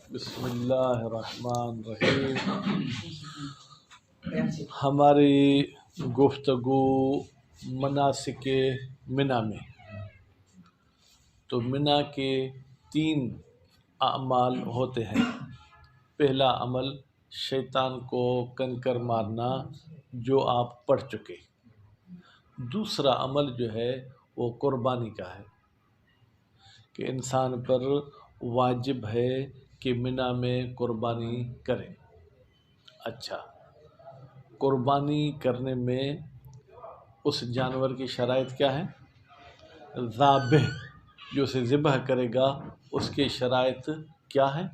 بسم اللہ الرحمن الرحیم۔ ہماری گفتگو مناسک منا میں، تو منا کے 3 اعمال ہوتے ہیں۔ پہلا عمل شیطان کو کنکر مارنا، جو آپ پڑھ چکے۔ دوسرا عمل جو ہے وہ قربانی کا ہے کہ انسان پر واجب ہے کہ منا میں قربانی کرے۔ اچھا، قربانی کرنے میں اس جانور کی شرائط کیا ہے؟ ذابح جو اسے ذبح کرے گا اس کی شرائط کیا ہے،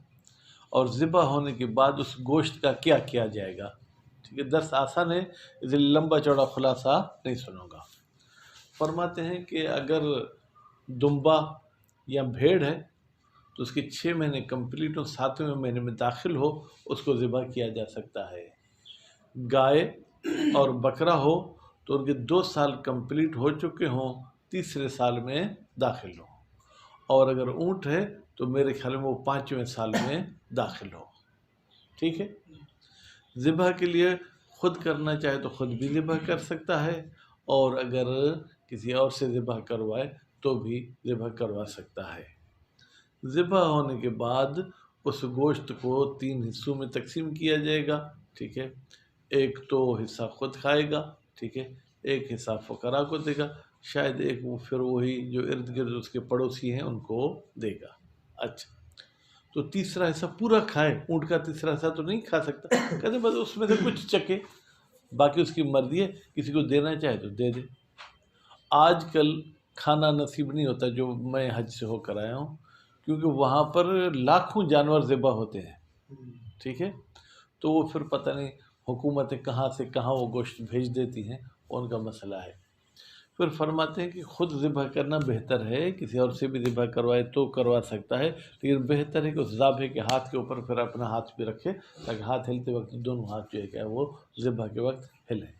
اور ذبح ہونے کے بعد اس گوشت کا کیا کیا جائے گا۔ ٹھیک ہے، درس آسان ہے، اس لیے لمبا چوڑا خلاصہ نہیں سنوں گا۔ فرماتے ہیں کہ اگر دمبا یا بھیڑ ہے تو اس کے 6 مہینے کمپلیٹ ہو، 7ویں مہینے میں داخل ہو، اس کو ذبح کیا جا سکتا ہے۔ گائے اور بکرا ہو تو ان کے 2 سال کمپلیٹ ہو چکے ہوں، 3رے سال میں داخل ہو، اور اگر اونٹ ہے تو میرے خیال میں وہ 5ویں سال میں داخل ہو۔ ٹھیک ہے، ذبح کے لیے خود کرنا چاہے تو خود بھی ذبح کر سکتا ہے، اور اگر کسی اور سے ذبح کروائے تو بھی ذبح کروا سکتا ہے۔ ذبح ہونے کے بعد اس گوشت کو 3 حصوں میں تقسیم کیا جائے گا۔ ٹھیک ہے، ایک تو حصہ خود کھائے گا، ٹھیک ہے، ایک حصہ فقراء کو دے گا، شاید ایک وہ پھر وہی جو ارد گرد اس کے پڑوسی ہیں ان کو دے گا۔ اچھا، تو 3را حصہ پورا کھائے، اونٹ کا 3را حصہ تو نہیں کھا سکتا، کہتے بس اس میں سے کچھ چکے، باقی اس کی مرضی ہے، کسی کو دینا چاہے تو دے دے۔ آج کل کھانا نصیب نہیں ہوتا جو میں حج سے ہو کر آیا ہوں، کیونکہ وہاں پر لاکھوں جانور ذبح ہوتے ہیں۔ ٹھیک ہے، تو وہ پھر پتہ نہیں حکومتیں کہاں سے کہاں وہ گوشت بھیج دیتی ہیں، ان کا مسئلہ ہے۔ پھر فرماتے ہیں کہ خود ذبح کرنا بہتر ہے، کسی اور سے بھی ذبح کروائے تو کروا سکتا ہے، لیکن بہتر ہے کہ اس ذابح کے ہاتھ کے اوپر پھر اپنا ہاتھ بھی رکھے، تاکہ ہاتھ ہلتے وقت دونوں ہاتھ جو ہے کیا وہ ذبح کے وقت ہلیں۔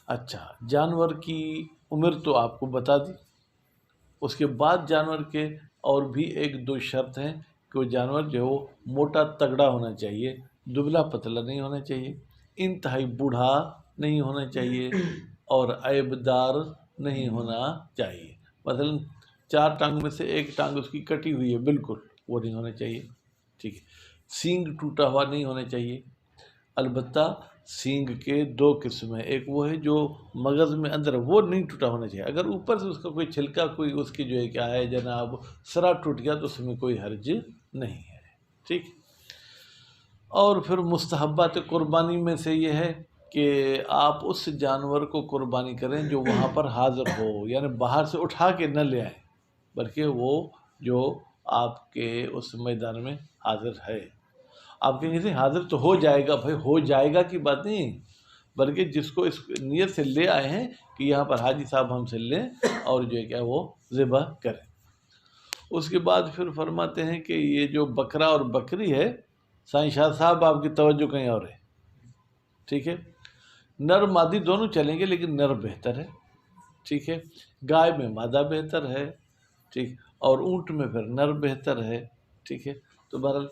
اچھا، جانور کی عمر تو آپ کو بتا دی، اس کے بعد جانور کے اور بھی 1-2 شرط ہیں کہ وہ جانور جو ہے وہ موٹا تگڑا ہونا چاہیے، دبلا پتلا نہیں ہونا چاہیے، انتہائی بوڑھا نہیں ہونا چاہیے، اور عیب دار نہیں ہونا چاہیے۔ مثلا 4 ٹانگ میں سے 1 ٹانگ اس کی کٹی ہوئی ہے، بالکل وہ نہیں ہونا چاہیے۔ ٹھیک ہے، سینگ ٹوٹا ہوا نہیں ہونا چاہیے۔ البتہ سینگ کے 2 قسم ہیں، ایک وہ ہے جو مغز میں اندر، وہ نہیں ٹوٹا ہونا چاہیے۔ اگر اوپر سے اس کا کوئی چھلکا، کوئی اس کی جو ہے کیا ہے جناب سرا ٹوٹ گیا تو اس میں کوئی حرج نہیں ہے۔ ٹھیک، اور پھر مستحبات قربانی میں سے یہ ہے کہ آپ اس جانور کو قربانی کریں جو وہاں پر حاضر ہو، یعنی باہر سے اٹھا کے نہ لے آئیں، بلکہ وہ جو آپ کے اس میدان میں حاضر ہے۔ آپ کہیں گے حاضر تو ہو جائے گا، بھائی ہو جائے گا کی بات نہیں، بلکہ جس کو اس نیت سے لے آئے ہیں کہ یہاں پر حاجی صاحب ہم سے لیں اور جو ہے کیا وہ ذبح کریں۔ اس کے بعد پھر فرماتے ہیں کہ یہ جو بکرا اور بکری ہے، سائیں شاہ صاحب آپ کی توجہ کہیں اور ہے۔ ٹھیک ہے، نر مادی دونوں چلیں گے، لیکن نر بہتر ہے۔ ٹھیک ہے، گائے میں مادہ بہتر ہے، ٹھیک، اور اونٹ میں پھر نر بہتر ہے۔ ٹھیک ہے، تو بہرحال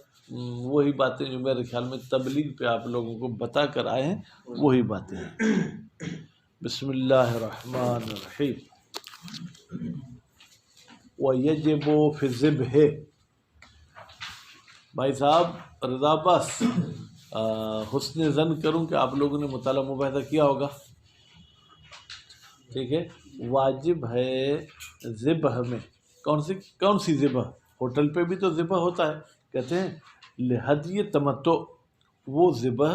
وہی باتیں جو میرے خیال میں تبلیغ پہ آپ لوگوں کو بتا کر آئے ہیں، وہی باتیں ہیں۔ بسم اللہ الرحمن الرحیم۔ وَيَجِبُ فِي الذِّبْحِ۔ بھائی صاحب رضا عباس، حسن ظن کروں کہ آپ لوگوں نے مطالعہ مباحثہ کیا ہوگا۔ ٹھیک ہے، واجب ہے ذبح میں، کون سی ذبح؟ ہوٹل پہ بھی تو ذبح ہوتا ہے، کہتے ہیں لہدی تمتع، وہ ذبح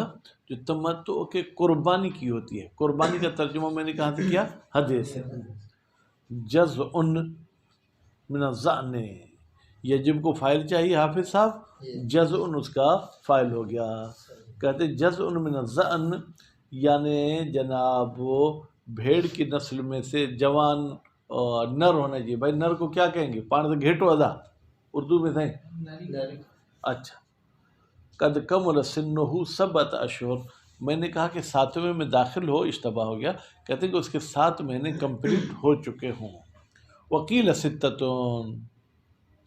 جو تمتع کے قربانی کی ہوتی ہے۔ قربانی کا ترجمہ میں نے کہاں سے کیا؟ ہدیہ سے۔ جزء من الظأن، یجب کو فائل چاہیے حافظ صاحب، جزء اس کا فائل ہو گیا۔ کہتے جزء من الظأن یعنی جناب بھیڑ کی نسل میں سے جوان نر ہونا چاہیے۔ بھائی نر کو کیا کہیں گے؟ پان سے گھیٹو ادا اردو میں تھے۔ اچھا، قد کمل سنہ 7 اشہر، میں نے کہا کہ 7ویں میں داخل ہو، اشتباہ ہو گیا، کہتے ہیں کہ اس کے 7 مہینے کمپلیٹ ہو چکے ہوں۔ وکیل 6،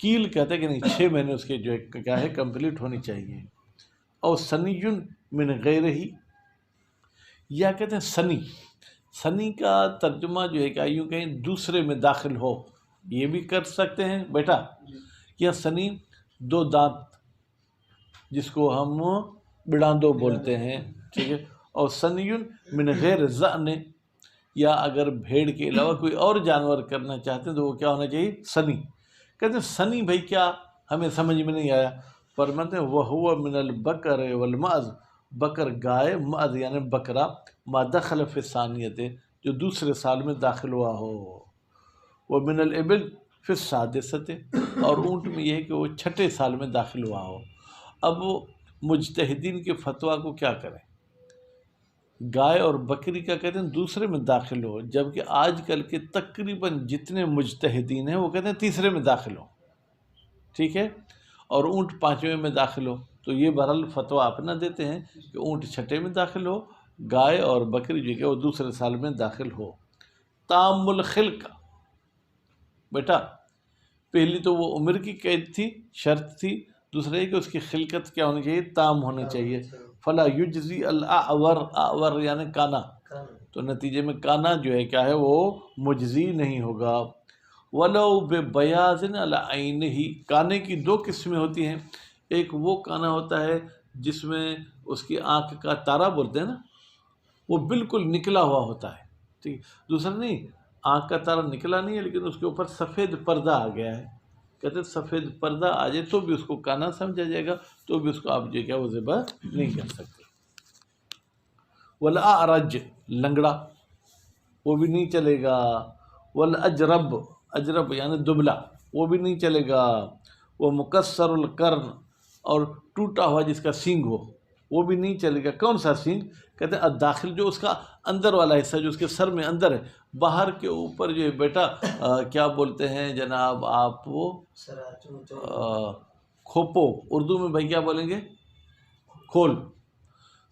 کیل کہتے ہیں کہ نہیں 6 مہینے اس کے جو ہے کیا ہے کمپلیٹ ہونی چاہیے. اور سنیٌ من غیر ہی، یا کہتے ہیں سنی. سنی کا ترجمہ جو ہے کہ یوں کہیں دوسرے میں داخل ہو، یہ بھی کر سکتے ہیں بیٹا. یا سنی 2 دانت جس کو ہم بڑاندو بولتے ہیں، ٹھیک ہے. اور سنیٌ من غیر ضأن، یا اگر بھیڑ کے علاوہ کوئی اور جانور کرنا چاہتے ہیں تو وہ کیا ہونا چاہیے؟ سنی. کہتے ہیں سنی بھائی کیا، ہمیں سمجھ میں نہیں آیا. فرماتے ہیں وَهُوَ مِنَ الْبَقَرِ وَالْمَعْزِ، بکر گائے، معز یعنی بکرا، ما دخل فی الثانیۃ جو دوسرے سال میں داخل ہوا ہو. وَمِنَ الْإِبِلِ فی السادسۃ، اور اونٹ میں یہ ہے کہ وہ 6 سال میں داخل ہوا ہو. اب مجتہدین کے فتویٰ کو کیا کریں؟ گائے اور بکری کا کہتے ہیں دوسرے میں داخل ہو، جبکہ آج کل کے تقریباً جتنے مجتہدین ہیں وہ کہتے ہیں تیسرے میں داخل ہو، ٹھیک ہے. اور اونٹ 5ویں میں داخل ہو. تو یہ بہرحال فتویٰ اپنا دیتے ہیں کہ اونٹ 6 میں داخل ہو، گائے اور بکری جو کہ وہ دوسرے سال میں داخل ہو. تام الخلق، بیٹا پہلی تو وہ عمر کی قید تھی، شرط تھی. دوسرا یہ کہ اس کی خلقت کیا ہونی چاہیے؟ تام ہونی چاہیے. فلا یجزی الاعور، اعور یعنی کانا، تو نتیجے میں کانا جو ہے کیا ہے وہ مجزی نہیں ہوگا. ولو ببیاض علی عینہ، کانے کی 2 قسمیں ہوتی ہیں. ایک وہ کانا ہوتا ہے جس میں اس کی آنکھ کا تارا بولتے ہیں نا، وہ بالکل نکلا ہوا ہوتا ہے، ٹھیک. دوسرا نہیں، آنکھ کا تارا نکلا نہیں ہے لیکن اس کے اوپر سفید پردہ آ گیا ہے. کہتے ہیں سفید پردہ آ جائے تو بھی اس کو کانا سمجھا جائے گا، تو بھی اس کو آپ جو کیا وہ ذبح نہیں کر سکتے. والاعرج، لنگڑا، وہ بھی نہیں چلے گا. والاجرب، اجرب یعنی دبلا، وہ بھی نہیں چلے گا. وہ مکسر القرن، اور ٹوٹا ہوا جس کا سینگ ہو وہ بھی نہیں چلے گا. کون سا سینگ؟ کہتے ہیں داخل، جو اس کا اندر والا حصہ جو اس کے سر میں اندر ہے، باہر کے اوپر جو ہے بیٹا کیا بولتے ہیں جناب آپ، وہ کھوپو، اردو میں بھائی کیا بولیں گے؟ کھول.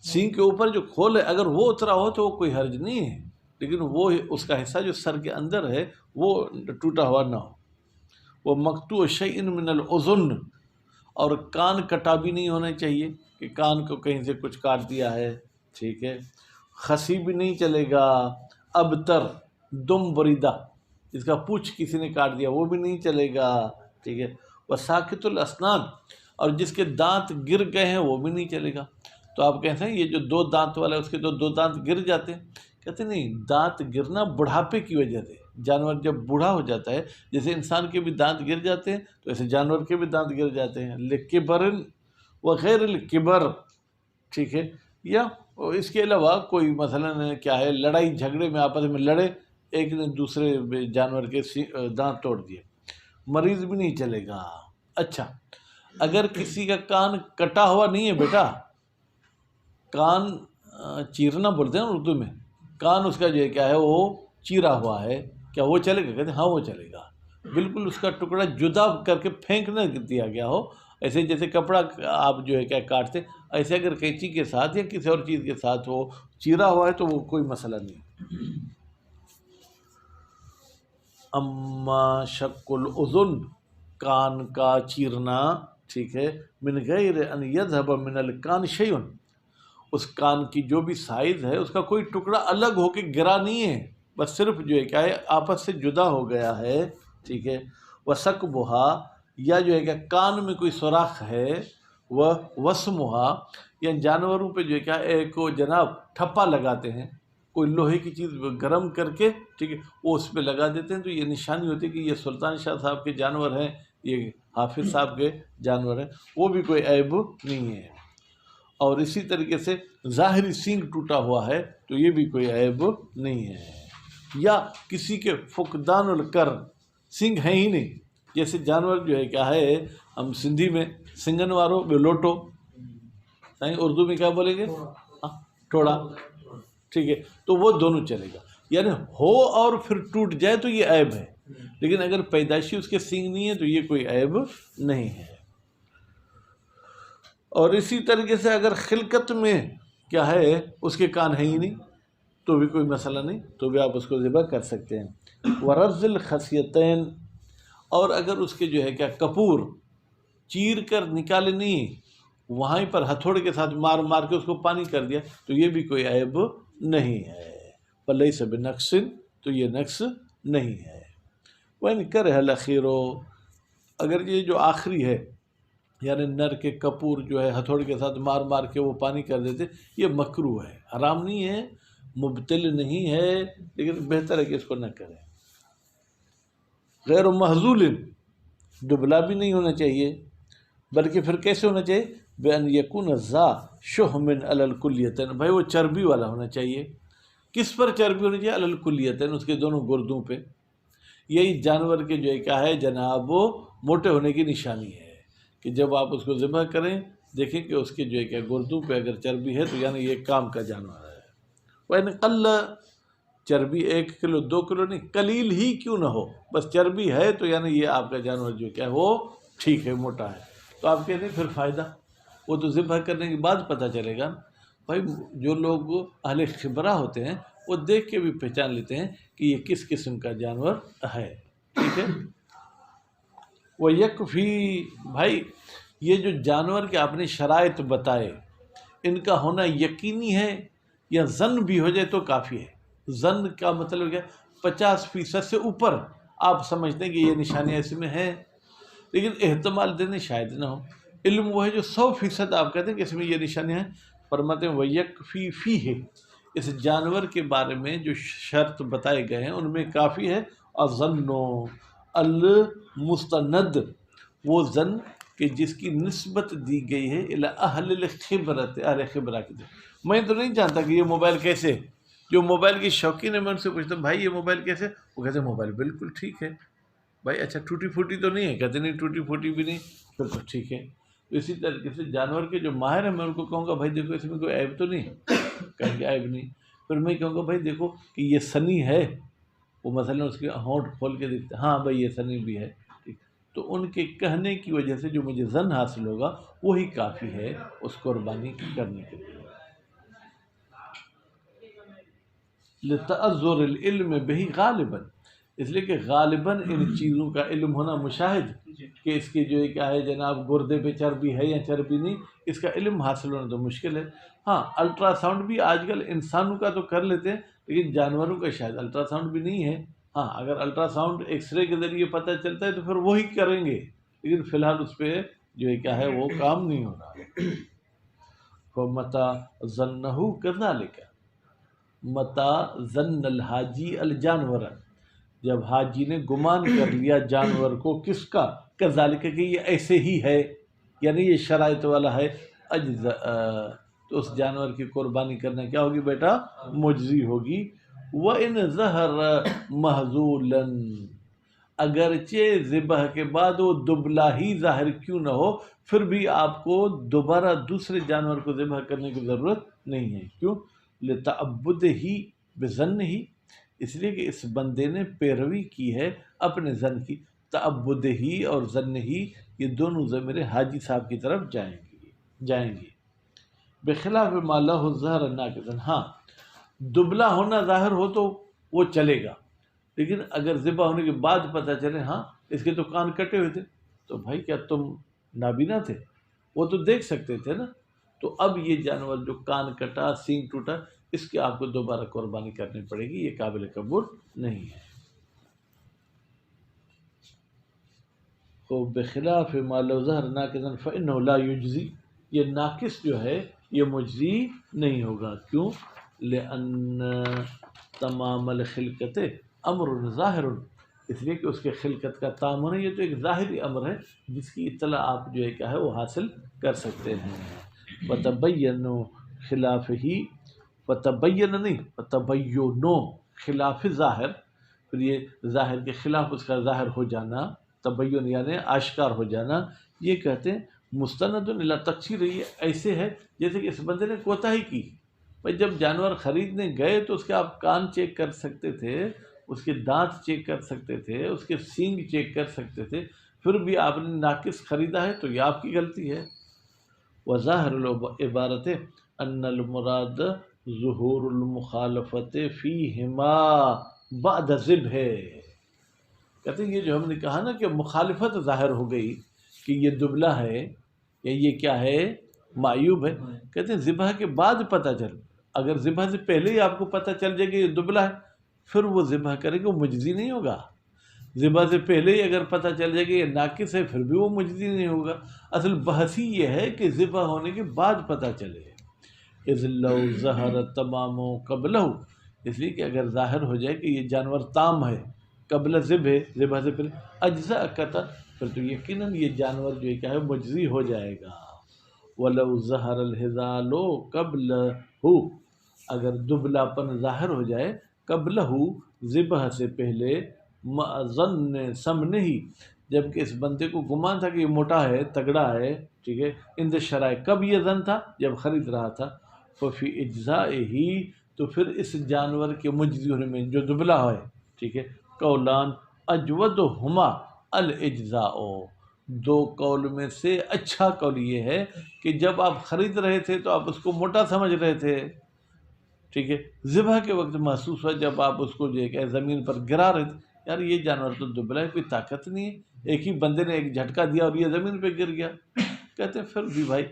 سینگ کے اوپر جو کھول ہے اگر وہ اترا ہو تو وہ کوئی حرج نہیں ہے، لیکن وہ اس کا حصہ جو سر کے اندر ہے وہ ٹوٹا ہوا نہ ہو. وہ مقطوع شیء من الاذن، اور کان کٹا بھی نہیں ہونا چاہیے کہ کان کو کہیں سے کچھ کاٹ دیا ہے، ٹھیک ہے. خسی بھی نہیں چلے گا. ابتر، دم بریدہ، جس کا پوچھ کسی نے کاٹ دیا وہ بھی نہیں چلے گا، ٹھیک ہے. وساکت الاسنان، اور جس کے دانت گر گئے ہیں وہ بھی نہیں چلے گا. تو آپ کہتے ہیں یہ جو 2 دانت والا ہے اس کے 2 دانت گر جاتے ہیں. کہتے نہیں، دانت گرنا بڑھاپے کی وجہ سے، جانور جب بوڑھا ہو جاتا ہے، جیسے انسان کے بھی دانت گر جاتے ہیں تو ایسے جانور کے بھی دانت گر جاتے ہیں. لکبر وغیر الکبر، ٹھیک ہے. یا اس کے علاوہ کوئی مثلا کیا ہے، لڑائی جھگڑے میں آپس میں لڑے، ایک نے دوسرے جانور کے دانت توڑ دیے، مریض بھی نہیں چلے گا. اچھا، اگر کسی کا کان کٹا ہوا نہیں ہے بیٹا، کان چیرنا بولتے ہیں اردو میں، کان اس کا جو ہے کیا ہے وہ چیرا ہوا ہے، کیا وہ چلے گا؟ کہتے ہیں ہاں وہ چلے گا. بالکل اس کا ٹکڑا جدا کر کے پھینک نہ دیا گیا ہو، ایسے جیسے کپڑا آپ جو ہے کیا کاٹتے، ایسے اگر قینچی کے ساتھ یا کسی اور چیز کے ساتھ وہ چیرا ہوا ہے تو وہ کوئی مسئلہ نہیں. اما شق الاذن، کان کا چیرنا، ٹھیک ہے. من غیر ان یذهب من الکان شیء، اس کان کی جو بھی سائز ہے اس کا کوئی ٹکڑا الگ ہو کے گرا نہیں ہے، بس صرف جو ہے کیا ہے آپس سے جدا ہو گیا ہے، ٹھیک ہے. وسقبها، یا جو ہے کہ کان میں کوئی سوراخ ہے. وہ وسمها، یا جانوروں پہ جو ہے کیا ایک جناب ٹھپا لگاتے ہیں، کوئی لوہے کی چیز گرم کر کے، ٹھیک ہے، وہ اس پہ لگا دیتے ہیں، تو یہ نشانی ہوتی ہے کہ یہ سلطان شاہ صاحب کے جانور ہیں، یہ حافظ صاحب کے جانور ہیں، وہ بھی کوئی عیب نہیں ہے. اور اسی طریقے سے ظاہری سینگ ٹوٹا ہوا ہے تو یہ بھی کوئی عیب نہیں ہے. یا کسی کے فقدان القرن، سینگ ہے ہی نہیں، جیسے جانور جو ہے کیا ہے، ہم سندھی میں سنگن وارو بلوٹو، اردو میں کیا بولیں گے؟ ٹوڑا، ٹھیک ہے. تو وہ دونوں چلے گا، یعنی ہو اور پھر ٹوٹ جائے تو یہ عیب ہے، لیکن اگر پیدائشی اس کے سینگ نہیں ہے تو یہ کوئی عیب نہیں ہے. اور اسی طریقے سے اگر خلقت میں کیا ہے اس کے کان ہے ہی نہیں تو بھی کوئی مسئلہ نہیں، تو بھی آپ اس کو ذبح کر سکتے ہیں. ورز الخصیتین، اور اگر اس کے جو ہے کیا کپور چیر کر نکالے نہیں، وہیں پر ہتھوڑے کے ساتھ مار مار کے اس کو پانی کر دیا تو یہ بھی کوئی عیب نہیں ہے، فلیس بنقص، تو یہ نقص نہیں ہے۔ وَإِنْ كَرِهَ الْأَخِيرُ، اگر یہ جو آخری ہے یعنی نر کے کپور جو ہے ہتھوڑے کے ساتھ مار مار کے وہ پانی کر دیتے، یہ مکروہ ہے، حرام نہیں ہے، مبتل نہیں ہے، لیکن بہتر ہے کہ اس کو نہ کریں۔ غیر محظول، دبلا بھی نہیں ہونا چاہیے، بلکہ پھر کیسے ہونا چاہیے؟ بِأَنْ يَكُونَ ذَا شُحْمٍ عَلَى الْكُلِّيَتَيْنِ، بھائی وہ چربی والا ہونا چاہیے۔ کس پر چربی ہونی چاہیے؟ علی الکلیتین، اس کے دونوں گردوں پہ۔ یہی جانور کے جو کیا ہے جناب وہ موٹے ہونے کی نشانی ہے کہ جب آپ اس کو ذبح کریں دیکھیں کہ اس کے جو ہے کیا گردوں پہ اگر چربی ہے تو یعنی یہ کام کا جانور ہے۔ وَإِنْ قَلَّ، چربی 1 کلو 2 کلو نہیں، قلیل ہی کیوں نہ ہو، بس چربی ہے تو یعنی یہ آپ کا جانور جو کیا ہے وہ ٹھیک ہے، موٹا ہے، تو آپ کہتے ہیں پھر فائدہ، وہ تو ذبح کرنے کے بعد پتہ چلے گا۔ بھائی جو لوگ اہل خبرہ ہوتے ہیں وہ دیکھ کے بھی پہچان لیتے ہیں کہ یہ کس قسم کا جانور ہے، ٹھیک ہے۔ وہ یکفی، بھائی یہ جو جانور کے آپ نے شرائط بتائے ان کا ہونا یقینی ہے یا ظن بھی ہو جائے تو کافی ہے۔ ظن کا مطلب کیا؟ 50% سے اوپر آپ سمجھتے ہیں کہ یہ نشانیاں اس میں ہیں، لیکن احتمال دینے شاید نہ ہو۔ علم وہ ہے جو 100% آپ کہتے ہیں کہ اس میں یہ نشانیاں ہیں، فرماتے ہیں وَيَكْفِي فِيهِ، اس جانور کے بارے میں جو شرط بتائے گئے ہیں ان میں کافی ہے الظن المستند، وہ ظن کہ جس کی نسبت دی گئی ہے الی اہل الخبرۃ، اہل خبرہ کی طرف۔ میں تو نہیں جانتا کہ یہ موبائل کیسے، جو موبائل کی شوقین ہے میں ان سے پوچھتا ہوں بھائی یہ موبائل کیسے، وہ کہتے ہیں موبائل بالکل ٹھیک ہے۔ بھائی اچھا ٹوٹی پھوٹی تو نہیں ہے؟ کہتے نہیں ٹوٹی پھوٹی بھی نہیں، پھر تو ٹھیک ہے۔ اسی طریقے سے جانور کے جو ماہر ہیں میں ان کو کہوں گا بھائی دیکھو اس میں کوئی عیب تو نہیں، کہیں گے عیب نہیں۔ پھر میں کہوں گا بھائی دیکھو کہ یہ سنی ہے، وہ مثلا اس کے ہونٹ کھول کے دیکھتے ہیں ہاں بھائی یہ سنی بھی ہے، ٹھیک، تو ان کے کہنے کی وجہ سے جو مجھے ظن حاصل ہوگا وہی کافی ہے اس قربانی کرنے کے لیے۔ لتعذر العلم بہ غالباً، اس لیے کہ غالباً ان چیزوں کا علم ہونا مشاہد کہ اس کی جو ہے کیا ہے جناب گردے پہ چربی ہے یا چربی نہیں، اس کا علم حاصل ہونا تو مشکل ہے۔ ہاں الٹرا ساؤنڈ بھی آج کل انسانوں کا تو کر لیتے ہیں لیکن جانوروں کا شاید الٹرا ساؤنڈ بھی نہیں ہے۔ ہاں اگر الٹرا ساؤنڈ ایکس رے کے ذریعے پتہ چلتا ہے تو پھر وہی کریں گے، لیکن فی الحال اس پہ جو ہے کیا ہے وہ کام نہیں ہو رہا۔ فَمَتَى ظَنَّهُ كَذَلِكَ، متا ظن الحاجی الجانور، جب حاجی نے گمان کر لیا جانور کو کس کا، کذالک کہ یہ ایسے ہی ہے یعنی یہ شرائط والا ہے، اجزاء، تو اس جانور کی قربانی کرنا کیا ہوگی بیٹا؟ مجزی ہوگی۔ وَإِنْ ظَهَرَ مَحْزُولًا، اگرچہ ذبح کے بعد وہ دبلا ہی ظاہر کیوں نہ ہو پھر بھی آپ کو دوبارہ دوسرے جانور کو ذبح کرنے کی ضرورت نہیں ہے۔ کیوں؟ لتعبدہ بظنہ، اس لیے کہ اس بندے نے پیروی کی ہے اپنے ظن کی۔ تعبدہ اور ظن ہی یہ دونوں ضمیر حاجی صاحب کی طرف جائیں گی۔ بخلاف ما لہ الظہر ناقصا، ہاں دبلا ہونا ظاہر ہو تو وہ چلے گا، لیکن اگر ذبح ہونے کے بعد پتہ چلے ہاں اس کے تو کان کٹے ہوئے تھے، تو بھائی کیا تم نابینا تھے؟ وہ تو دیکھ سکتے تھے نا، تو اب یہ جانور جو کان کٹا سینگ ٹوٹا اس کی آپ کو دوبارہ قربانی کرنی پڑے گی، یہ قابل قبول نہیں ہے۔ بخلاف ما لو ظہر ناقصا فإنه لا یجزی، یہ ناقص جو ہے یہ مجزی نہیں ہوگا۔ کیوں؟ لأن تمام الخلقت امر ظاہر، اس لیے کہ اس کے خلقت کا تام ہونا یہ تو ایک ظاہری امر ہے جس کی اطلاع آپ جو ہے کیا ہے وہ حاصل کر سکتے ہیں۔ وتبینوا خلاف ہی، وتبین نہیں وتبینوا خلاف ظاہر، پھر یہ ظاہر کے خلاف اس کا ظاہر ہو جانا، تبین یعنی آشکار ہو جانا، یہ کہتے ہیں مستند الی تقصیر، یہ ایسے ہے جیسے کہ اس بندے نے کوتاہی کی۔ بھائی جب جانور خریدنے گئے تو اس کے آپ کان چیک کر سکتے تھے، اس کے دانت چیک کر سکتے تھے، اس کے سینگ چیک کر سکتے تھے، پھر بھی آپ نے ناقص خریدا ہے تو یہ آپ کی غلطی ہے۔ وظاہر العبارت ان المراد ظہور المخالفت فیہما بعد ذبح، کہتے ہیں یہ جو ہم نے کہا نا کہ مخالفت ظاہر ہو گئی کہ یہ دبلا ہے یا یہ کیا ہے معیوب ہے، کہتے ہیں ذبح کے بعد پتہ چل، اگر ذبح سے پہلے ہی آپ کو پتہ چل جائے کہ یہ دبلا ہے پھر وہ ذبح کرے گا، وہ مجزی نہیں ہوگا۔ ذبح سے پہلے ہی اگر پتہ چل جائے کہ یہ ناقص ہے پھر بھی وہ مجزی نہیں ہوگا۔ اصل بحث ہی یہ ہے کہ ذبح ہونے کے بعد پتہ چلے، اذ لو ظہر تمام قبلہ، اس لیے کہ اگر ظاہر ہو جائے کہ یہ جانور تام ہے قبل ذبح سے پہلے اجزاء قطع، پھر تو یقیناً یہ جانور جو ہے کیا ہے مجزی ہو جائے گا۔ وَلَوْ ظَهَرَ الْهِذَالُ قَبْلَهُ، اگر دبلا پن ظاہر ہو جائے قبلہ ذبح سے پہلے، ظن سمنہ، جبکہ اس بندے کو گمان تھا کہ یہ موٹا ہے تگڑا ہے، ٹھیک ہے، اند شرائع، کب یہ ظن تھا؟ جب خرید رہا تھا، ففی اجزائہ، تو پھر اس جانور کے مجزی ہونے میں جو دبلا ہے، ٹھیک ہے، قولان اجودہما الاجزاء، دو قول میں سے اچھا قول یہ ہے کہ جب آپ خرید رہے تھے تو آپ اس کو موٹا سمجھ رہے تھے، ٹھیک ہے، ذبح کے وقت محسوس ہوا جب آپ اس کو جو ہے کہ زمین پر گرا رہے تھے، یار یہ جانور تو دبلا ہے، کوئی طاقت نہیں ہے، ایک ہی بندے نے ایک جھٹکا دیا اور یہ زمین پہ گر گیا، کہتے ہیں پھر بھی بھائی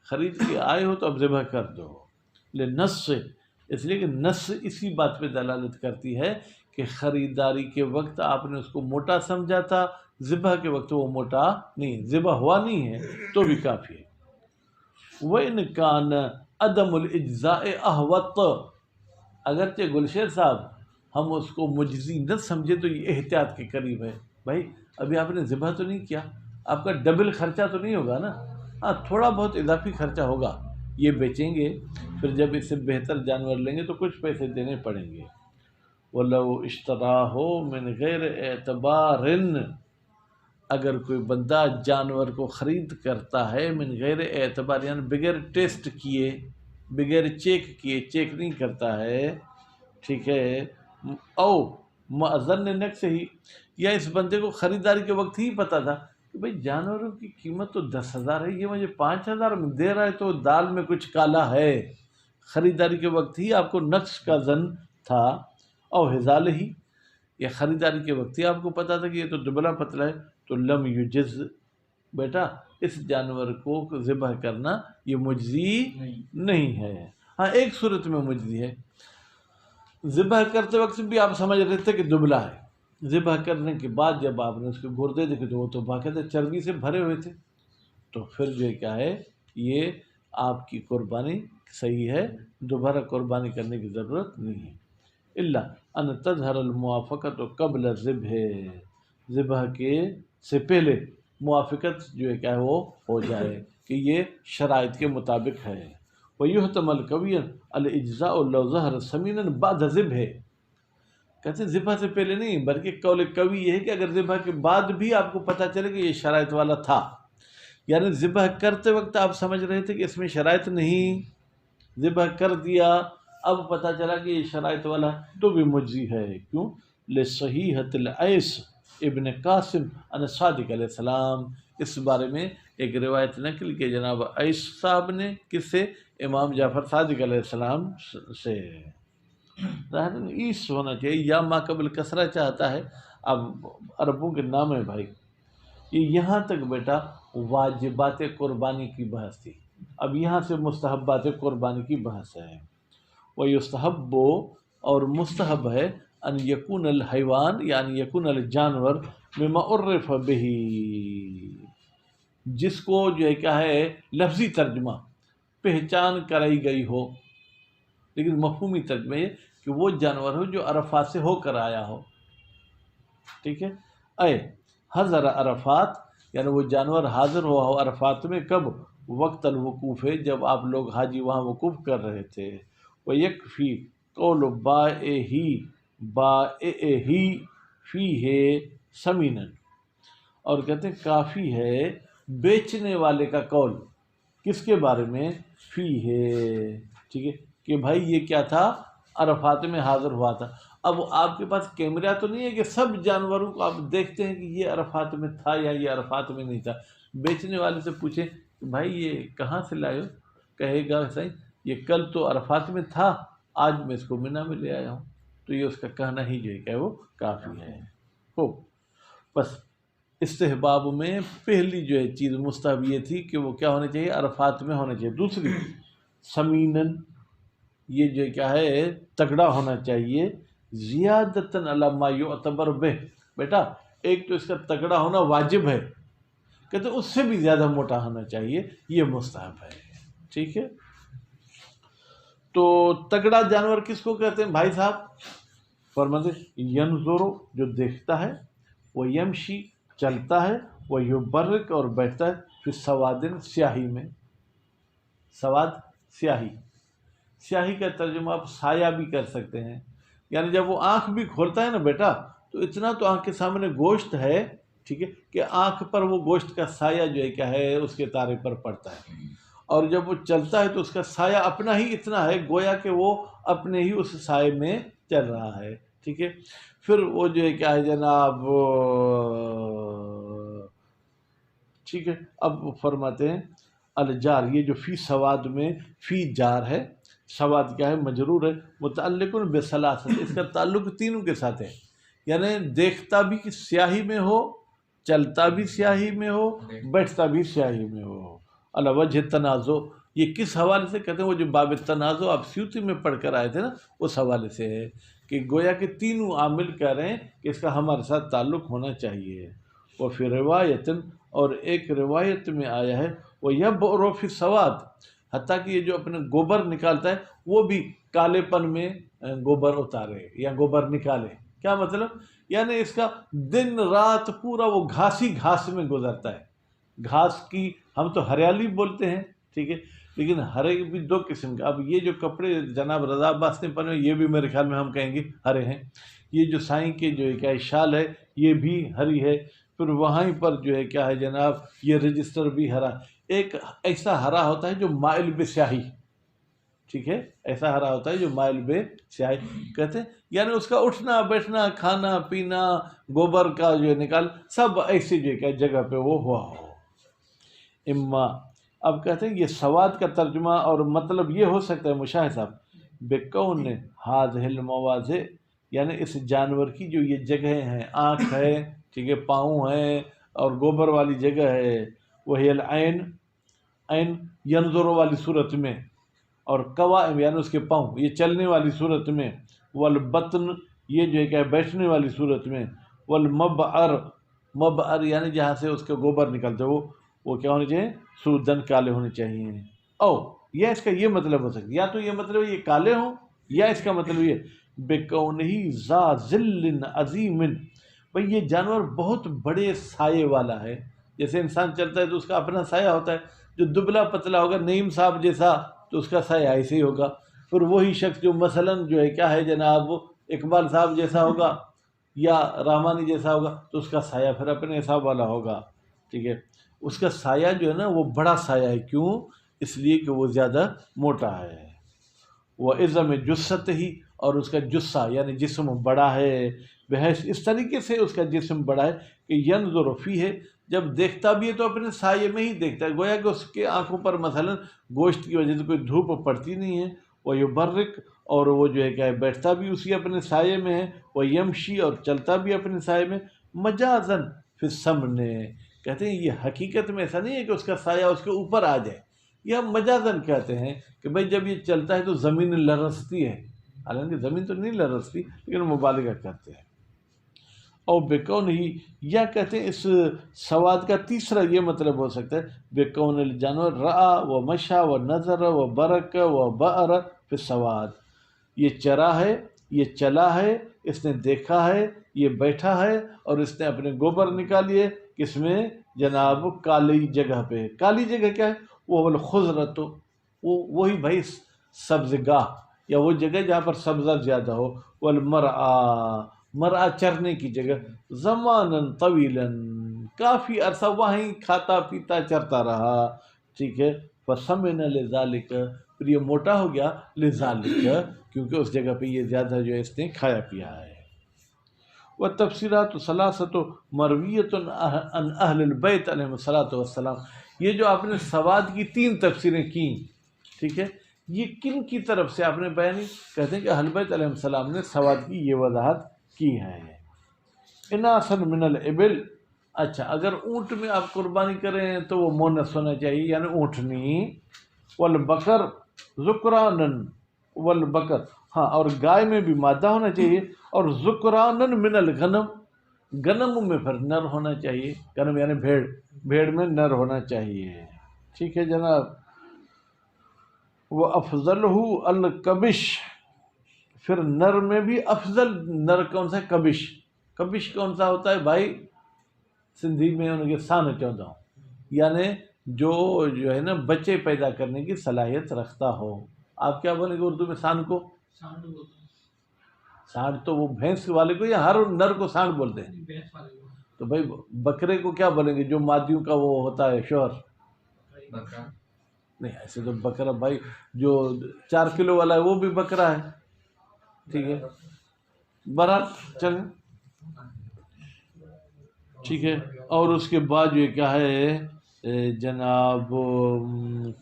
خرید کے آئے ہو تو اب ذبح کر دو، لنص، اس لیے کہ نص اسی بات پہ دلالت کرتی ہے کہ خریداری کے وقت آپ نے اس کو موٹا سمجھا تھا، ذبح کے وقت وہ موٹا نہیں، ذبح ہوا نہیں ہے تو بھی کافی ہے۔ وَإِنْ كَانَ عَدَمُ الْإِجْزَاءِ أَحْوَطَ، اگرچہ گلشیر صاحب ہم اس کو مجزی نہ سمجھے تو یہ احتیاط کے قریب ہے، بھائی ابھی آپ نے ذبح تو نہیں کیا، آپ کا ڈبل خرچہ تو نہیں ہوگا نا، ہاں تھوڑا بہت اضافی خرچہ ہوگا، یہ بیچیں گے پھر جب اس سے بہتر جانور لیں گے تو کچھ پیسے دینے پڑیں گے۔ وَلَوْ اشْتَرَاهُ مِنْ غَيْرِ اعْتِبَارٍ، اگر کوئی بندہ جانور کو خرید کرتا ہے من غیر اعتبار، یعنی بغیر ٹیسٹ کیے، بغیر چیک کیے، چیک نہیں کرتا ہے، ٹھیک ہے، او مأذن نقص ہی، یا اس بندے کو خریداری کے وقت ہی پتا تھا کہ بھئی جانوروں کی قیمت تو 10,000 ہے، یہ مجھے 5,000 میں دے رہا ہے تو دال میں کچھ کالا ہے، خریداری کے وقت ہی آپ کو نقص کا ظن تھا، او حزال ہی، یا خریداری کے وقت ہی آپ کو پتا تھا کہ یہ تو دبلا پتلا ہے، تو لم یجز، بیٹا اس جانور کو ذبح کرنا یہ مجزی نہیں ہے۔ ہاں ایک صورت میں مجزی ہے، ذبح کرتے وقت بھی آپ سمجھ رہے تھے کہ دبلا ہے، ذبح کرنے کے بعد جب آپ نے اس کے گردے دیکھے تو وہ تو باقاعدہ چربی سے بھرے ہوئے تھے، تو پھر جو کیا ہے یہ آپ کی قربانی صحیح ہے، دوبارہ قربانی کرنے کی ضرورت نہیں ہے۔ الا ان تظہر الموافقت قبل الذبح، ذبح کے سے پہلے موافقت جو ہے کیا ہے وہ ہو جائے کہ یہ شرائط کے مطابق ہے۔ وَيُحْتَمَلْ قَوِيًّا الْإِجْزَاءُ لَوْ ظَهَرَ سَمِينًا بَعْدَ ذِبْحِ، کہتے ہیں ذبح سے پہلے نہیں بلکہ قول قوی یہ ہے کہ اگر ذبح کے بعد بھی آپ کو پتہ چلے کہ یہ شرائط والا تھا، یعنی ذبح کرتے وقت آپ سمجھ رہے تھے کہ اس میں شرائط نہیں، ذبح کر دیا اب پتہ چلا کہ یہ شرائط والا تو بھی مجزی ہے، کیوں؟ لصحیحۃ العیس ابن قاسم عن صادق علیہ السلام، اس بارے میں ایک روایت نقل کی جناب عیس صاحب نے، کس سے؟ امام جعفر صادق علیہ السلام سے، ظاہراً عیس ہونا چاہیے، یا ما قبل کسرہ چاہتا ہے، اب عربوں کے نام ہے بھائی، یہ یہاں تک بیٹا واجبات قربانی کی بحث تھی، اب یہاں سے مستحبات قربانی کی بحث ہے۔ وَيُسْتَحَبُّ، اور مستحب ہے، ان یکون الحیوان، یعنی یکون الجانور، مما عرف بہ، جس کو جو ہے کیا ہے لفظی ترجمہ پہچان کرائی گئی ہو، لیکن مفہومی ترجمہ یہ کہ وہ جانور ہو جو عرفات سے ہو کر آیا ہو، ٹھیک ہے، اے حضر عرفات، یعنی وہ جانور حاضر ہوا ہو عرفات میں، کب؟ وقت الوقوف ہے، جب آپ لوگ حاجی وہاں وقوف کر رہے تھے۔ وَيَكْفِي قَوْلُ بَائِعِهِ فِيهِ سَمِينًا، اور کہتے ہیں کافی ہے بیچنے والے کا قول، کس کے بارے میں؟ فی ہے، ٹھیک ہے، کہ بھائی یہ کیا تھا؟ عرفات میں حاضر ہوا تھا۔ اب آپ کے پاس کیمرہ تو نہیں ہے کہ سب جانوروں کو آپ دیکھتے ہیں کہ یہ عرفات میں تھا یا یہ عرفات میں نہیں تھا، بیچنے والے سے پوچھیں کہ بھائی یہ کہاں سے لائے ہو، کہے گا صحیح یہ کل تو عرفات میں تھا، آج میں اس کو منی میں لے آیا ہوں، تو یہ اس کا کہنا ہی جو ہے کہ وہ کافی ہے۔ خوب، بس استحباب میں پہلی جو ہے چیز مستحب یہ تھی کہ وہ کیا ہونا چاہیے، عرفات میں ہونا چاہیے. دوسری سمینن، یہ جو کیا ہے تگڑا ہونا چاہیے. زیادتاً علی ما یعتبر بہ، بیٹا ایک تو اس کا تگڑا ہونا واجب ہے، کہتے اس سے بھی زیادہ موٹا ہونا چاہیے، یہ مستحب ہے. ٹھیک ہے، تو تگڑا جانور کس کو کہتے ہیں بھائی صاحب؟ فرماتے ینظر، جو دیکھتا ہے، وہ یمشی، چلتا ہے، وہ یبرک، اور بیٹھتا ہے، پھر سوادن، سیاہی میں. سواد سیاہی، سیاہی کا ترجمہ آپ سایہ بھی کر سکتے ہیں. یعنی جب وہ آنکھ بھی کھولتا ہے نا بیٹا، تو اتنا تو آنکھ کے سامنے گوشت ہے، ٹھیک ہے، کہ آنکھ پر وہ گوشت کا سایہ جو ہے کیا ہے اس کے تارے پر پڑتا ہے. اور جب وہ چلتا ہے تو اس کا سایہ اپنا ہی اتنا ہے، گویا کہ وہ اپنے ہی اس سائے میں چل رہا ہے. ٹھیک ہے، پھر وہ جو ہے کیا ہے جناب، ٹھیک ہے، اب فرماتے ہیں الجار، یہ جو فی سواد میں فی جار ہے، سواد کیا ہے مجرور ہے، متعلق بثلاثت، اس کا تعلق تینوں کے ساتھ ہے. یعنی دیکھتا بھی کہ سیاہی میں ہو، چلتا بھی سیاہی میں ہو، بیٹھتا بھی سیاہی میں ہو. علی وجہ تنازع، یہ کس حوالے سے کہتے ہیں؟ وہ جو باب تنازع آپ سیوطی میں پڑھ کر آئے تھے نا، اس حوالے سے ہے کہ گویا کہ تینوں عامل کہہ رہے ہیں کہ اس کا ہمارے ساتھ تعلق ہونا چاہیے. وہ پھر روایت، اور ایک روایت میں آیا ہے وہ یبعر فی السواد، حتیٰ کہ یہ جو اپنے گوبر نکالتا ہے وہ بھی کالے پن میں گوبر اتارے یا گوبر نکالے. کیا مطلب؟ یعنی اس کا دن رات پورا وہ گھاسی گھاس میں گزرتا ہے. گھاس کی ہم تو ہریالی بولتے ہیں، ٹھیک ہے، لیکن ہرے بھی دو قسم کا. اب یہ جو کپڑے جناب رضا عباس نے پہنے یہ بھی میرے خیال میں ہم کہیں گے ہرے ہیں. یہ جو سائیں کے جو کیا شال ہے یہ بھی ہری ہے. پھر وہاں پر جو ہے کیا ہے جناب یہ رجسٹر بھی ہرا. ایک ایسا ہرا ہوتا ہے جو مائل بے سیاہی، ٹھیک ہے، ایسا ہرا ہوتا ہے جو مائل بے سیاہی کہتے ہیں. یعنی اس کا اٹھنا بیٹھنا کھانا پینا گوبر کا جو نکال سب ایسی جو کیا جگہ پہ وہ ہوا ہو. اما، اب کہتے ہیں یہ سواد کا ترجمہ اور مطلب یہ ہو سکتا ہے مشاہد صاحب، بکون ہاذہ المواضع، یعنی اس جانور کی جو یہ جگہیں ہیں، آنکھ ہے، ٹھیک ہے، پاؤں ہے، اور گوبر والی جگہ ہے، وہی العین، عین ینظر والی صورت میں، اور قوائم یعنی اس کے پاؤں یہ چلنے والی صورت میں، والبطن یہ جو ہے کہ بیٹھنے والی صورت میں، والمبعر، مبعر یعنی جہاں سے اس کا گوبر نکلتا ہے وہ کیا ہونے چاہیے؟ سودن، کالے ہونے چاہیے. او یا اس کا یہ مطلب ہو سکتا ہے، یا تو یہ مطلب یہ کالے ہوں، یا اس کا مطلب یہ بکونہ ذا ذل عظیم، بھئی یہ جانور بہت بڑے سائے والا ہے. جیسے انسان چلتا ہے تو اس کا اپنا سایہ ہوتا ہے، جو دبلا پتلا ہوگا نعیم صاحب جیسا تو اس کا سایہ ایسے ہی ہوگا. پھر وہی شخص جو مثلاً جو ہے کیا ہے جناب اقبال صاحب جیسا ہوگا یا رحمانی جیسا ہوگا تو اس کا سایہ پھر اپنے حساب والا ہوگا. ٹھیک ہے، اس کا سایہ جو ہے نا وہ بڑا سایہ ہے. کیوں؟ اس لیے کہ وہ زیادہ موٹا ہے. وہ عظم جثت ہی، اور اس کا جثہ یعنی جسم بڑا ہے، بحیث اس طریقے سے اس کا جسم بڑا ہے کہ ینظر فیہ، جب دیکھتا بھی ہے تو اپنے سائے میں ہی دیکھتا ہے، گویا کہ اس کے آنکھوں پر مثلا گوشت کی وجہ سے کوئی دھوپ پڑتی نہیں ہے. وہ یبرک، اور وہ جو ہے کہ بیٹھتا بھی اسی اپنے سائے میں ہے. وہ یمشی، اور چلتا بھی اپنے سائے میں. مجازن فی السمن، کہتے ہیں یہ حقیقت میں ایسا نہیں ہے کہ اس کا سایہ اس کے اوپر آ جائے، یہ ہم مجازن کہتے ہیں کہ بھئی جب یہ چلتا ہے تو زمین لرزتی ہے، حالانکہ زمین تو نہیں لرزتی لیکن مبالغہ کرتے ہیں. اور بکون ہی، یا کہتے ہیں اس سواد کا تیسرا یہ مطلب ہو سکتا ہے بکون الجانور رعا و مشا و نظر و برک و بعر فی السواد، یہ چرا ہے، یہ چلا ہے، اس نے دیکھا ہے، یہ بیٹھا ہے، اور اس نے اپنے گوبر نکالیے کس میں جناب کالی جگہ پہ. کالی جگہ کیا ہے؟ وہ الخضرت، وہی بھائی سبز گاہ یا وہ جگہ جہاں پر سبزہ زیادہ ہو. والمرعا، مرعا چرنے کی جگہ. زماناً طویلاً، کافی عرصہ وہیں کھاتا پیتا چرتا رہا. ٹھیک ہے، فسمن لذالک، پھر یہ موٹا ہو گیا لذالک، کیونکہ اس جگہ پہ یہ زیادہ جو ہے اس نے کھایا پیا ہے. وہ تفسیرات ثلاثۃ مرویۃ عن اہل البیت علیہم الصلاۃ والسلام، یہ جو آپ نے سواد کی 3 تفسیریں کیں، ٹھیک ہے، یہ کن کی طرف سے آپ نے بیانی؟ کہتے ہیں کہ اہل بیت علیہ السلام نے سواد کی یہ وضاحت کی ہے. اناسن من الابل، اچھا اگر اونٹ میں آپ قربانی کریں تو وہ مونس ہونا چاہیے یعنی اونٹنی، والبقر ذکرانن، والبقر ہاں اور گائے میں بھی مادہ ہونا چاہیے، اور ذکرانن من الغنم، غنم میں پھر نر ہونا چاہیے، غنم یعنی بھیڑ، بھیڑ میں نر ہونا چاہیے، ٹھیک ہے جناب۔ وہ افضلہ الکبش، پھر نر میں بھی افضل نر کون سا ہے؟ کبش، کبش کون سا ہوتا ہے بھائی؟ سندھی میں ان کے سان چاہتا ہوں، یعنی جو ہے نا بچے پیدا کرنے کی صلاحیت رکھتا ہو۔ آپ کیا بولیں گے اردو میں سان کو؟ سانڈ تو وہ بھینس والے کو یا ہر نر کو سانڈ بولتے ہیں؟ تو بھائی بکرے کو کیا بولیں گے جو مادیوں کا وہ ہوتا ہے شوہر؟ نہیں ایسے تو بکرا بھائی جو 4 کلو والا ہے وہ بھی بکرا ہے، ٹھیک ہے برحال چلیں ٹھیک ہے۔ اور اس کے بعد یہ کیا ہے جناب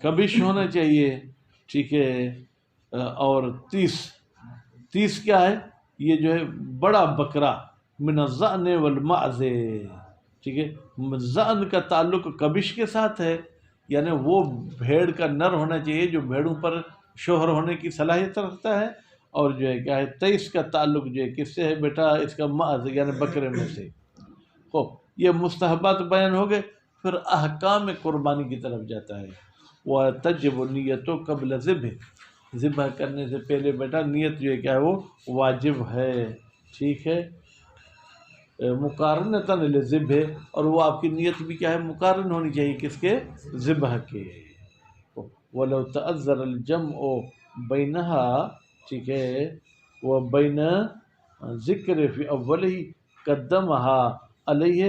کبش ہونا چاہیے، ٹھیک ہے، اور 30 کیا ہے؟ یہ جو ہے بڑا بکرا من الضأن والمعز، ٹھیک ہے، ضأن کا تعلق کبش کے ساتھ ہے، یعنی وہ بھیڑ کا نر ہونا چاہیے جو بھیڑوں پر شوہر ہونے کی صلاحیت رکھتا ہے، اور جو ہے کیا ہے 23 کا تعلق جو ہے کس سے ہے بیٹا؟ اس کا معز یعنی بکرے میں سے۔ خوب یہ مستحبات بیان ہو گئے، پھر احکام قربانی کی طرف جاتا ہے۔ وَتَجِبُ النِّيَّةُ قَبْلَ ذِبْحِ، ذبح کرنے سے پہلے بیٹا نیت جو ہے کیا ہے وہ واجب ہے، ٹھیک ہے، مقارنتاً للذبح، اور وہ آپ کی نیت بھی کیا ہے؟ مقارن ہونی چاہیے کس کے؟ ذبح کے۔ وَلَوْ تَأَذَّرَ الْجَمْعُ بَيْنَهَا، ٹھیک ہے، وَبَيْنَ ذِكْرِ فِي أَوَّلِهِ قَدَّمَهَا عَلَيْهِ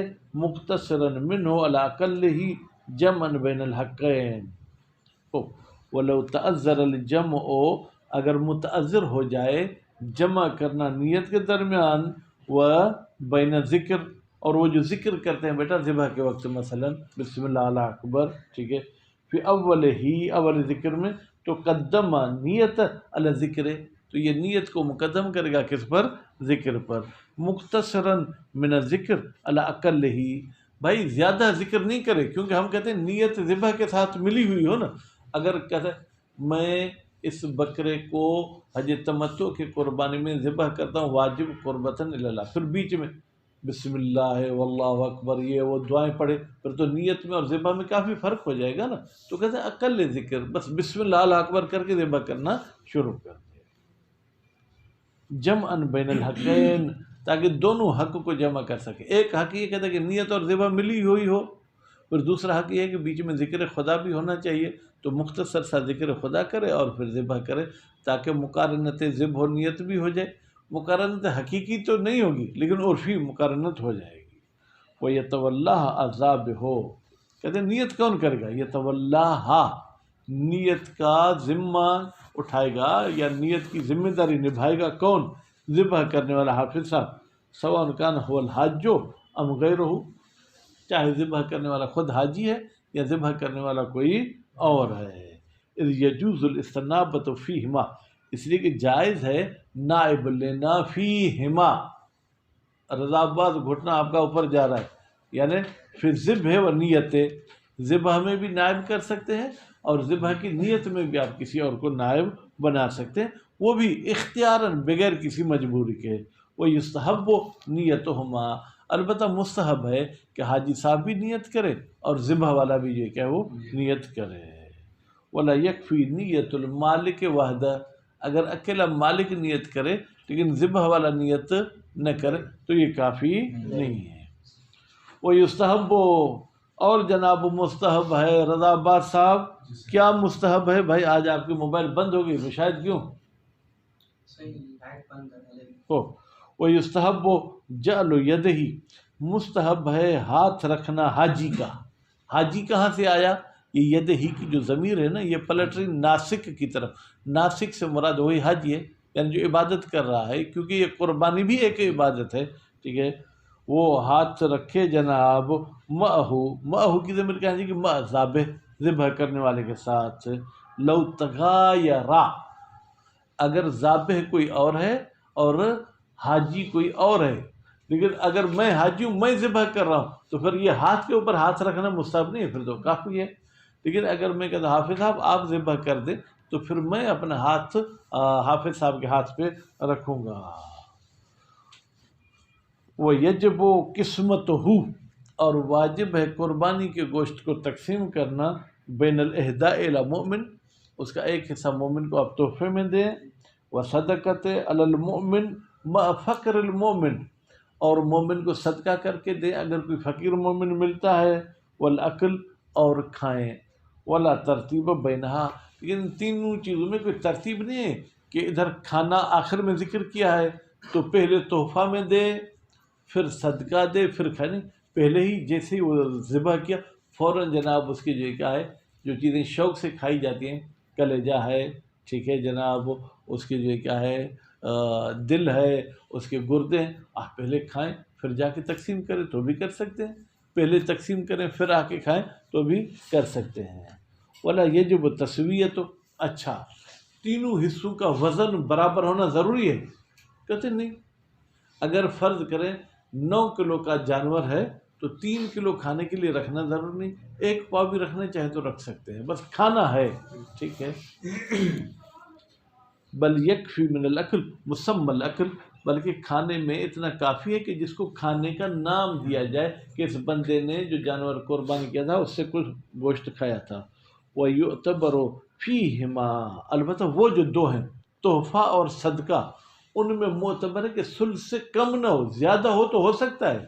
مُقْتَصِرًا مِنْهُ عَلَىٰ أَقَلِّهِ جَمْعًا بَيْنَ الْحَقَّيْنِ۔ وَلَوْ تَأَذَّرَ الْجَمْعُ، اگر متعذر ہو جائے جمع کرنا نیت کے درمیان، و بین ذکر، اور وہ جو ذکر کرتے ہیں بیٹا ذبح کے وقت مثلا بسم اللہ اللہ اکبر، ٹھیک ہے، فی اول ہی اول ذکر میں، تو قدم نیت علی ذکر، تو یہ نیت کو مقدم کرے گا کس پر؟ ذکر پر۔ مختصراً من الذکر علی اقل ہی، بھائی زیادہ ذکر نہیں کرے، کیونکہ ہم کہتے ہیں نیت ذبح کے ساتھ ملی ہوئی ہو نا، اگر کہتے میں اس بکرے کو حج تمتع کی قربانی میں ذبح کرتا ہوں واجب قربتاً الی اللہ، پھر بیچ میں بسم اللہ واللہ اکبر یہ وہ دعائیں پڑھے، پھر تو نیت میں اور ذبح میں کافی فرق ہو جائے گا نا، تو کہتے ہیں اقل ذکر بس بسم اللہ اللہ اکبر کر کے ذبح کرنا شروع کر دے، جمعاً بین الحقین، تاکہ دونوں حق کو جمع کر سکے۔ ایک حق یہ کہتا ہے کہ نیت اور ذبح ملی ہوئی ہو، پھر دوسرا حق یہ ہے کہ بیچ میں ذکر خدا بھی ہونا چاہیے، تو مختصر سا ذکر خدا کرے اور پھر ذبح کرے، تاکہ مقارنت ذبح و نیت بھی ہو جائے، مقارنت حقیقی تو نہیں ہوگی لیکن عرفی مقارنت ہو جائے گی۔ وہ یتولاہ عذاب ہو، کہتے ہیں نیت کون کرے گا؟ یتولاہ، نیت کا ذمہ اٹھائے گا یا نیت کی ذمہ داری نبھائے گا کون؟ ذبح کرنے والا حافظ صاحب، سواء کان هو الحاج ام غیرہ، چاہے ذبح کرنے والا خود حاجی ہے یا ذبح کرنے والا کوئی اور ہے۔ اذ یجوز الاستنابۃ فیہما، اس لیے کہ جائز ہے نائب لینا فیہما، رضا عباس گھٹنا آپ کا اوپر جا رہا ہے، یعنی فی ذبح و نیت، ذبح میں بھی نائب کر سکتے ہیں اور ذبح کی نیت میں بھی آپ کسی اور کو نائب بنا سکتے ہیں، وہ بھی اختیاراً بغیر کسی مجبوری کے۔ وہ یستحب نیتہما، البتہ مستحب ہے کہ حاجی صاحب بھی نیت کرے اور ذبح والا بھی یہ کہ وہ نیت کرے۔ ولا یکفی نیت المالک وحدہ، اگر اکیلا مالک نیت کرے لیکن ذبح والا نیت نہ کرے تو یہ کافی نہیں ہے۔ وہ یستحب، اور جناب مستحب ہے رضا عباس صاحب، کیا مستحب ہے بھائی؟ آج آپ کی موبائل بند ہو گئی، شاید کیوں؟ وہ یستحب جعل یدہ، مستحب ہے ہاتھ رکھنا حاجی کا۔ حاجی کہاں سے آیا؟ یہ ید ہی کی جو ضمیر ہے نا یہ پلٹ رہی ناسک کی طرف، ناسک سے مراد وہی حاجی ہے یعنی جو عبادت کر رہا ہے، کیونکہ یہ قربانی بھی ایک عبادت ہے، ٹھیک ہے، وہ ہاتھ رکھے جناب مأہو کی ضمیر کہاں جی کہ ذابح، ذبح کرنے والے کے ساتھ۔ لو تغایرا، اگر ذابح کوئی اور ہے اور حاجی کوئی اور ہے، لیکن اگر میں حاجی ہوں، میں ذبح کر رہا ہوں، تو پھر یہ ہاتھ کے اوپر ہاتھ رکھنا مستحب نہیں ہے، پھر تو کافی ہے۔ لیکن اگر میں کہتا ہوں حافظ صاحب آپ ذبح کر دیں، تو پھر میں اپنا ہاتھ حافظ صاحب کے ہاتھ پہ رکھوں گا۔ وہ یجب قسمت ہو، اور واجب ہے قربانی کے گوشت کو تقسیم کرنا، بین الاہداء الی مومن، اس کا ایک حصہ مومن کو آپ تحفے میں دیں، و صدقت علی المؤمن مع فقر المؤمن، اور مومن کو صدقہ کر کے دیں اگر کوئی فقیر مومن ملتا ہے، والاکل، اور کھائیں، ولا ترتیب بینہا، لیکن ان تینوں چیزوں میں کوئی ترتیب نہیں ہے کہ ادھر کھانا آخر میں ذکر کیا ہے تو پہلے تحفہ میں دے پھر صدقہ دے پھر کھانے، پہلے ہی جیسے ہی وہ ذبح کیا فوراً جناب اس کی جو کیا ہے جو چیزیں شوق سے کھائی جاتی ہیں، کلیجہ ہے، ٹھیک ہے جناب، اس کی جو کیا ہے دل ہے، اس کے گردے ہیں، آپ پہلے کھائیں پھر جا کے تقسیم کریں تو بھی کر سکتے ہیں، پہلے تقسیم کریں پھر آ کے کھائیں تو بھی کر سکتے ہیں۔ ولا یجب تسویت، اچھا تینوں حصوں کا وزن برابر ہونا ضروری ہے؟ کہتے نہیں، اگر فرض کریں 9 کلو کا جانور ہے تو 3 کلو کھانے کے لیے رکھنا ضروری نہیں، 1 پاؤ بھی رکھنا چاہے تو رکھ سکتے ہیں، بس کھانا ہے، ٹھیک ہے۔ بل یکفی من الاکل مسمى الاکل، بلکہ کھانے میں اتنا کافی ہے کہ جس کو کھانے کا نام دیا جائے کہ اس بندے نے جو جانور قربان کیا تھا اس سے کچھ گوشت کھایا تھا۔ وَيُعْتَبَرُ فِيهِمَا، البتہ وہ جو دو ہیں تحفہ اور صدقہ، ان میں معتبر ہے کہ ثلث سے کم نہ ہو، زیادہ ہو تو ہو سکتا ہے،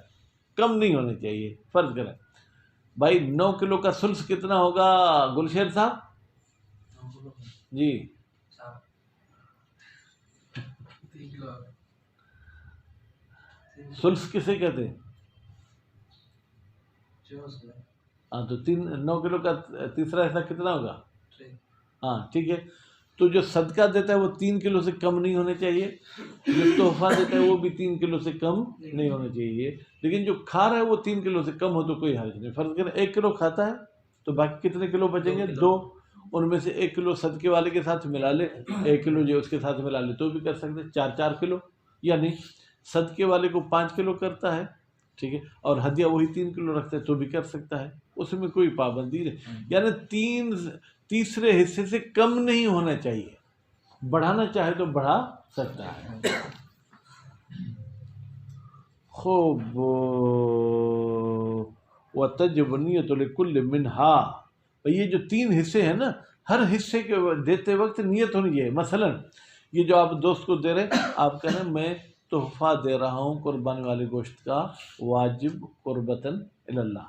کم نہیں ہونے چاہیے۔ فرض کریں بھائی 9 کلو کا ثلث کتنا ہوگا گلشیر صاحب جی؟ ثلث کسے کہتے ہیں؟ ہاں تو 9 کلو کا تیسرا حصہ کتنا ہوگا؟ ہاں ٹھیک ہے، تو جو صدقہ دیتا ہے وہ 3 کلو سے کم نہیں ہونے چاہیے، جو تحفہ دیتا ہے وہ بھی 3 کلو سے کم نہیں ہونا چاہیے، لیکن جو کھا رہا ہے وہ 3 کلو سے کم ہو تو کوئی حرج نہیں۔ فرض کریں 1 کلو کھاتا ہے تو باقی کتنے کلو بچیں گے؟ 2، ان میں سے 1 کلو صدقے والے کے ساتھ ملا لے، 1 کلو جو اس کے ساتھ ملا لے تو بھی کر سکتے، 4 کلو، یعنی صدقے والے کو 5 کلو کرتا ہے، ٹھیک ہے، اور ہدیہ وہی 3 کلو رکھتا ہے تو بھی کر سکتا ہے، اس میں کوئی پابندی نہیں، یعنی تیسرے حصے سے کم نہیں ہونا چاہیے، بڑھانا چاہے تو بڑھا سکتا ہے۔ خوب وتجب نیت لکل منہا، یہ جو 3 حصے ہیں نا، ہر حصے کے دیتے وقت نیت ہونی چاہیے۔ مثلا یہ جو آپ دوست کو دے رہے ہیں، آپ کہہ رہے ہیں میں تحفہ دے رہا ہوں قربانی والے گوشت کا، واجب قربتاً اللہ،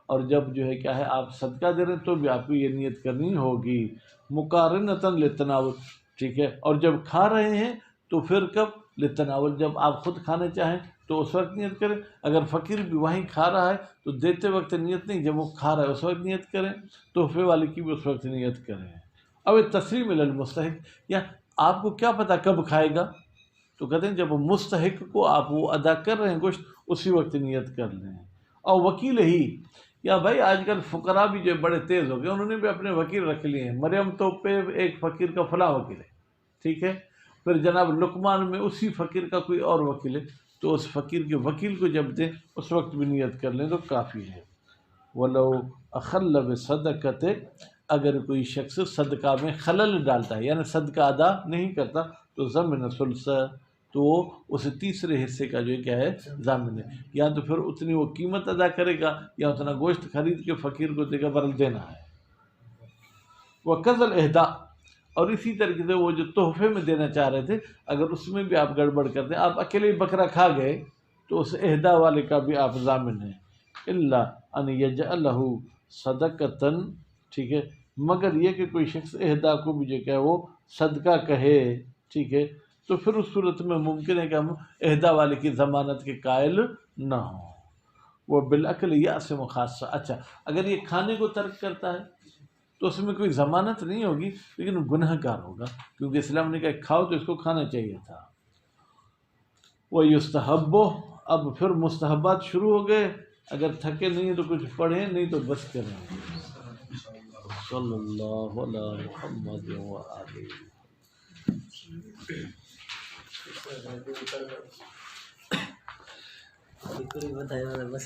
اور جب جو ہے کیا ہے آپ صدقہ دے رہے ہیں تو بھی آپ کو یہ نیت کرنی ہوگی، مقارنتاً للتناول، ٹھیک ہے، اور جب کھا رہے ہیں تو پھر کب؟ للتناول، جب آپ خود کھانا چاہیں تو اس وقت نیت کریں، اگر فقیر بھی وہیں کھا رہا ہے تو دیتے وقت نیت نہیں، جب وہ کھا رہا ہے اس وقت نیت کریں، تحفے والے کی بھی اس وقت نیت کریں۔ اب تسلیم الی المستحق، یا آپ کو کیا پتہ کب کھائے گا، تو کہتے ہیں جب مستحق کو آپ وہ ادا کر رہے ہیں گوشت اسی وقت نیت کر لیں۔ اور وکیل ہی، یا بھائی آج کل فقراء بھی جو بڑے تیز ہو گئے، انہوں نے بھی اپنے وکیل رکھ لیے ہیں، مریم تو پہ ایک فقیر کا فلاں وکیل ہے، ٹھیک ہے، پھر جناب لقمان میں اسی فقیر کا کوئی اور وکیل ہے، تو اس فقیر کے وکیل کو جب دیں اس وقت بھی نیت کر لیں تو کافی ہے۔ ولو اخل بصدقۃ، اگر کوئی شخص صدقہ میں خلل ڈالتا ہے یعنی صدقہ ادا نہیں کرتا تو ضمن ثلث، تو اسے تیسرے حصے کا جو کیا ہے ضامن ہے، یا تو پھر اتنی وہ قیمت ادا کرے گا یا اتنا گوشت خرید کے فقیر کو دے گا، برل دینا ہے۔ وقض الاہداء، اور اسی طریقے سے وہ جو تحفے میں دینا چاہ رہے تھے اگر اس میں بھی آپ گڑبڑ کر دیں، آپ اکیلے بکرا کھا گئے تو اس اہدا والے کا بھی آپ ضامن ہیں، الا ان یجعلہ صدقۃ، ٹھیک ہے، مگر یہ کہ کوئی شخص اہدا کو بھی جو کہ وہ صدقہ کہے، ٹھیک ہے، تو پھر اس صورت میں ممکن ہے کہ ہم اہدا والے کی ضمانت کے قائل نہ ہوں۔ وہ بالاکل یأثم خاصہ، اچھا اگر یہ کھانے کو ترک کرتا ہے تو اس میں کوئی ضمانت نہیں ہوگی لیکن گناہ گار ہوگا، کیونکہ اسلام نے کہا کھاؤ تو اس کو کھانا چاہیے تھا۔ وہ یستحب، اب پھر مستحبات شروع ہو گئے، اگر تھکے نہیں ہیں تو کچھ پڑھیں، نہیں تو بس کریں۔ صلی اللہ علی محمد وآلہ۔ بالکل ہی بتایا بس